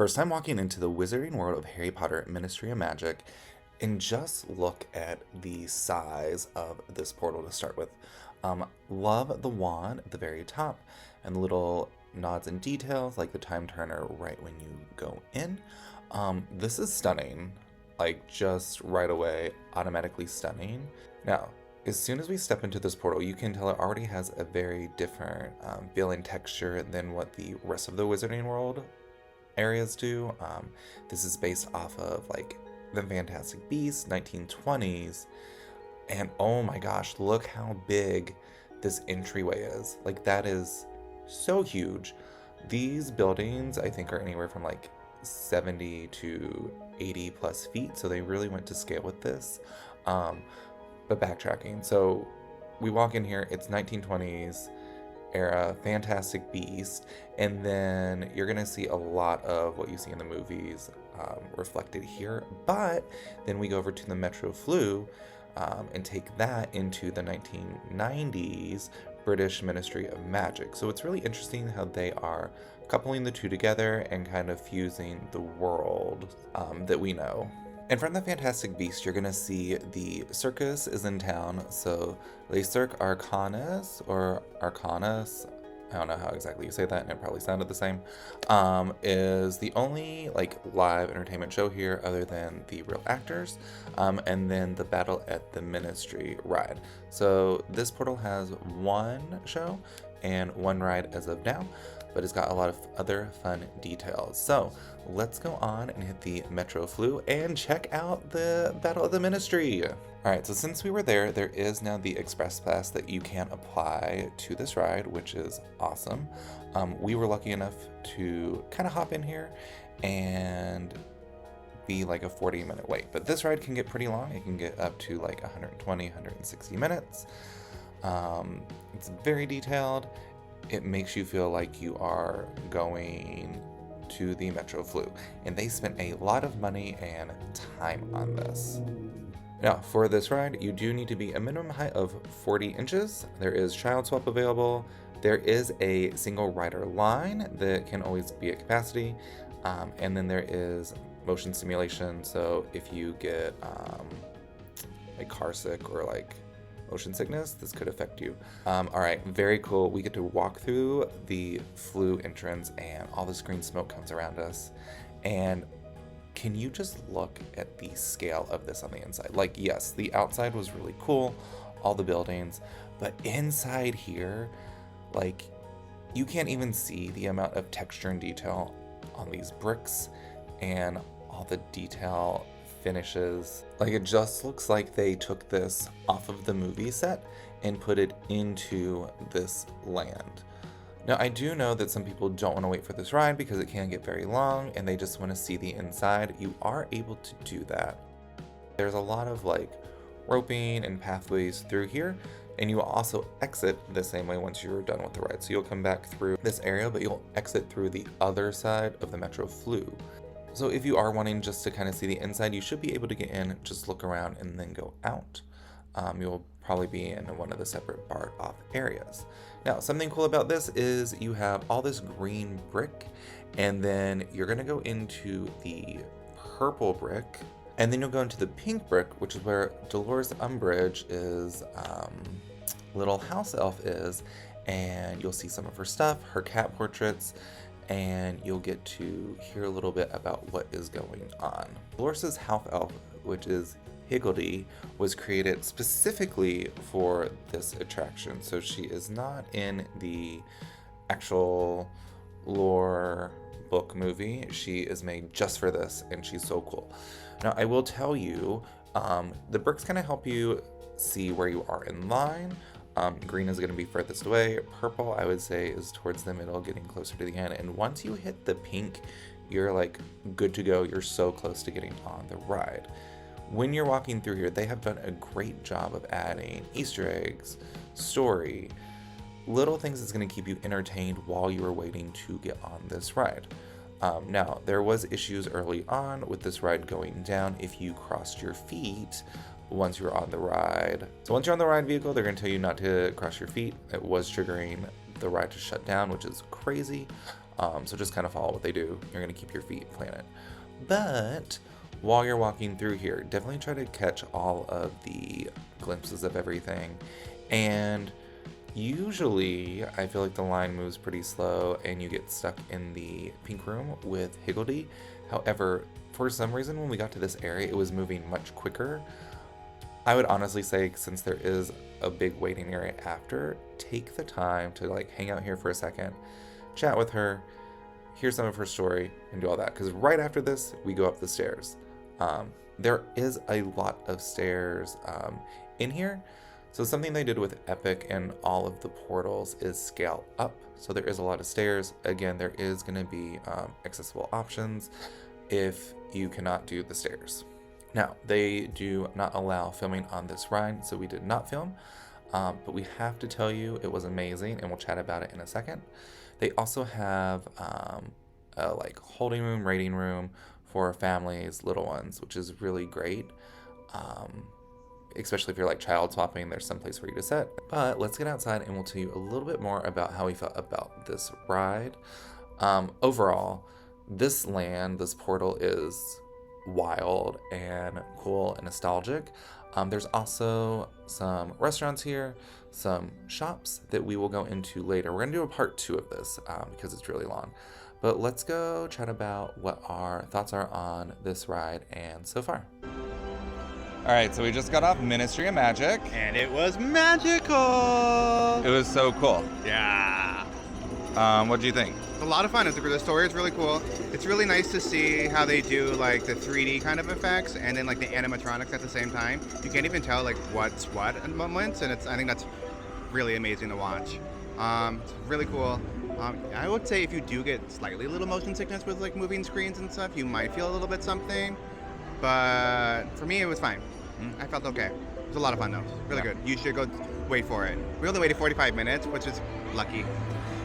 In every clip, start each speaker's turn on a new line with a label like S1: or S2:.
S1: First time walking into the wizarding world of Harry Potter Ministry of Magic, and just look at the size of this portal to start with. Love the wand at the very top and the little nods and details like the time turner right when you go in. This is stunning, like just right away, automatically stunning. Now, as soon as we step into this portal, you can tell it already has a very different feel and texture than what the rest of the wizarding world areas do. This is based off of like the Fantastic Beasts, 1920s, and oh my gosh, look how big this entryway is. Like that is so huge. These buildings I think are anywhere from like 70 to 80 plus feet, so they really went to scale with this. But backtracking, so we walk in here, it's 1920s era Fantastic Beast, and then you're gonna see a lot of what you see in the movies reflected here. But then we go over to the Metro Flu and take that into the 1990s British Ministry of Magic. So it's really interesting how they are coupling the two together and kind of fusing the world that we know. And from the Fantastic Beast, you're gonna see the circus is in town. So the Cirque Arcanus or Arcanus, I don't know how exactly you say that, and it probably sounded the same, is the only like live entertainment show here other than the real actors, and then the Battle at the Ministry ride. So this portal has one show and one ride as of now, but it's got a lot of other fun details. So let's go on and hit the Metro Flu and check out the Battle of the Ministry. All right, so since we were there, there is now the Express Pass that you can apply to this ride, which is awesome. We were lucky enough to kind of hop in here and be like a 40-minute wait, but this ride can get pretty long. It can get up to like 120, 160 minutes. It's very detailed. It makes you feel like you are going to the Metro Flu, and they spent a lot of money and time on this. Now, for this ride, you do need to be a minimum height of 40 inches. There is child swap available. There is a single rider line that can always be at capacity, and then there is motion simulation. So if you get like car sick or like motion sickness, this could affect you. All right, very cool. We get to walk through the Flu entrance and all this green smoke comes around us. And can you just look at the scale of this on the inside? Like, yes, the outside was really cool, all the buildings, but inside here, like, you can't even see the amount of texture and detail on these bricks and all the detail finishes. Like, it just looks like they took this off of the movie set and put it into this land. Now, I do know that some people don't want to wait for this ride because it can get very long and they just want to see the inside. You are able to do that. There's a lot of like roping and pathways through here, and you will also exit the same way once you're done with the ride. So you'll come back through this area, but you'll exit through the other side of the Metro Flu. So if you are wanting just to kind of see the inside, you should be able to get in, just look around and then go out. You'll probably be in one of the separate barred off areas. Now, something cool about this is you have all this green brick, and then you're gonna go into the purple brick, and then you'll go into the pink brick, which is where Dolores Umbridge is, little house elf is, and you'll see some of her stuff, her cat portraits, and you'll get to hear a little bit about what is going on. Dolores' house elf, which is Higgledy, was created specifically for this attraction. So she is not in the actual lore book movie. She is made just for this, and she's so cool. Now, I will tell you, the bricks kind of help you see where you are in line. Green is going to be furthest away. Purple, I would say, is towards the middle, getting closer to the end. And once you hit the pink, you're like good to go. You're so close to getting on the ride. When you're walking through here, they have done a great job of adding Easter eggs, story, little things that's going to keep you entertained while you are waiting to get on this ride. Now, there was issues early on with this ride going down if you crossed your feet once you're on the ride. So once you're on the ride vehicle, they're going to tell you not to cross your feet. It was triggering the ride to shut down, which is crazy. So just kind of follow what they do. You're going to keep your feet planted. But while you're walking through here, definitely try to catch all of the glimpses of everything. And usually, I feel like the line moves pretty slow and you get stuck in the pink room with Higgledy. However, for some reason, when we got to this area, it was moving much quicker. I would honestly say, since there is a big waiting area after, take the time to like hang out here for a second, chat with her, hear some of her story, and do all that. Because right after this, we go up the stairs. There is a lot of stairs in here. So something they did with Epic and all of the portals is scale up. So there is a lot of stairs. Again, there is going to be accessible options if you cannot do the stairs. Now, they do not allow filming on this ride, so we did not film. But we have to tell you it was amazing, and we'll chat about it in a second. They also have a like holding room, rating room for families, little ones, which is really great. Especially if you're like child swapping, there's some place for you to sit. But let's get outside and we'll tell you a little bit more about how we felt about this ride. Overall, this portal is wild and cool and nostalgic. There's also some restaurants here, some shops that we will go into later. We're gonna do a part 2 of this because it's really long. But let's go chat about what our thoughts are on this ride and so far. All right, so we just got off Ministry of Magic.
S2: And it was magical!
S1: It was so cool.
S2: Yeah.
S1: What do you think?
S2: It's a lot of fun. The story is really cool. It's really nice to see how they do like the 3D kind of effects and then like the animatronics at the same time. You can't even tell like what's what at moments, and I think that's really amazing to watch. It's really cool. I would say if you do get slightly little motion sickness with like moving screens and stuff, you might feel a little bit something. But for me, it was fine. I felt okay. It was a lot of fun though. Really good. You should go wait for it. We only waited 45 minutes, which is lucky.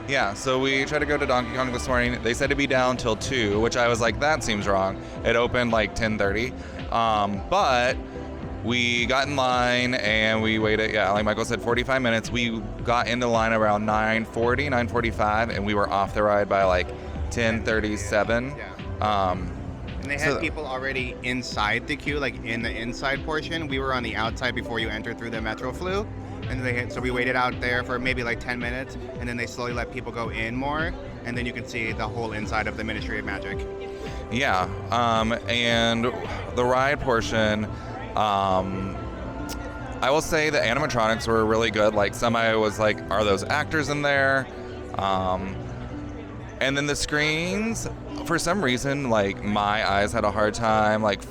S1: Yeah, so we tried to go to Donkey Kong this morning. They said to be down till 2, which I was like, that seems wrong. It opened like 10:30. But we got in line and we waited, like Michael said, 45 minutes. We got into line around 9:40, 9:45, and we were off the ride by like 10:37.
S2: Yeah. And they had people already inside the queue, like in the inside portion. We were on the outside before you entered through the Metro Flu. And so we waited out there for maybe like 10 minutes, and then they slowly let people go in more, and then you can see the whole inside of the Ministry of Magic.
S1: Yeah, and the ride portion, I will say the animatronics were really good. Like somebody was like, are those actors in there? And then the screens, for some reason, like my eyes had a hard time like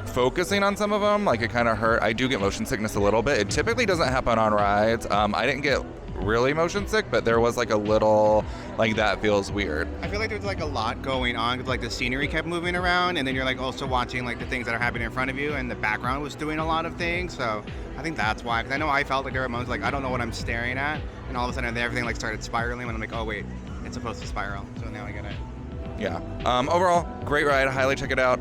S1: focusing on some of them. Like it kind of hurt. I do get motion sickness a little bit. It typically doesn't happen on rides. I didn't get really motion sick, but there was like a little, like that feels weird.
S2: I feel like there's like a lot going on because like the scenery kept moving around, and then you're like also watching like the things that are happening in front of you, and the background was doing a lot of things. So I think that's why, because I know I felt like there were moments like I don't know what I'm staring at, and all of a sudden everything like started spiraling when I'm like, oh wait, it's supposed to spiral. So now I get it.
S1: Yeah. Overall, great ride. Highly check it out.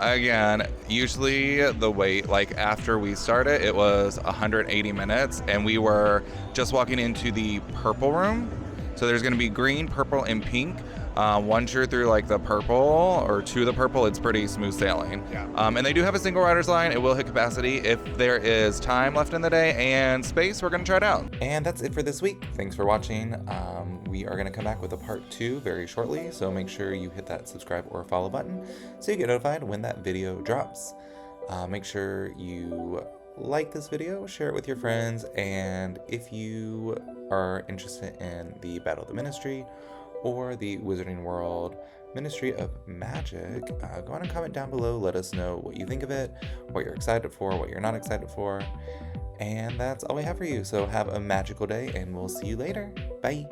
S1: Again, usually the wait, like after we started, it was 180 minutes, and we were just walking into the purple room. So there's going to be green, purple, and pink. Once you're through like the purple or to the purple, it's pretty smooth sailing.
S2: Yeah.
S1: And they do have a single rider's line. It will hit capacity if there is time left in the day and space. We're going to try it out. And that's it for this week. Thanks for watching. We are going to come back with a part 2 very shortly. So make sure you hit that subscribe or follow button so you get notified when that video drops. Make sure you like this video, share it with your friends, and if you are interested in the Battle of the Ministry or the Wizarding World Ministry of Magic, go on and comment down below. Let us know what you think of it, what you're excited for, what you're not excited for. And that's all we have for you. So have a magical day, and we'll see you later. Bye.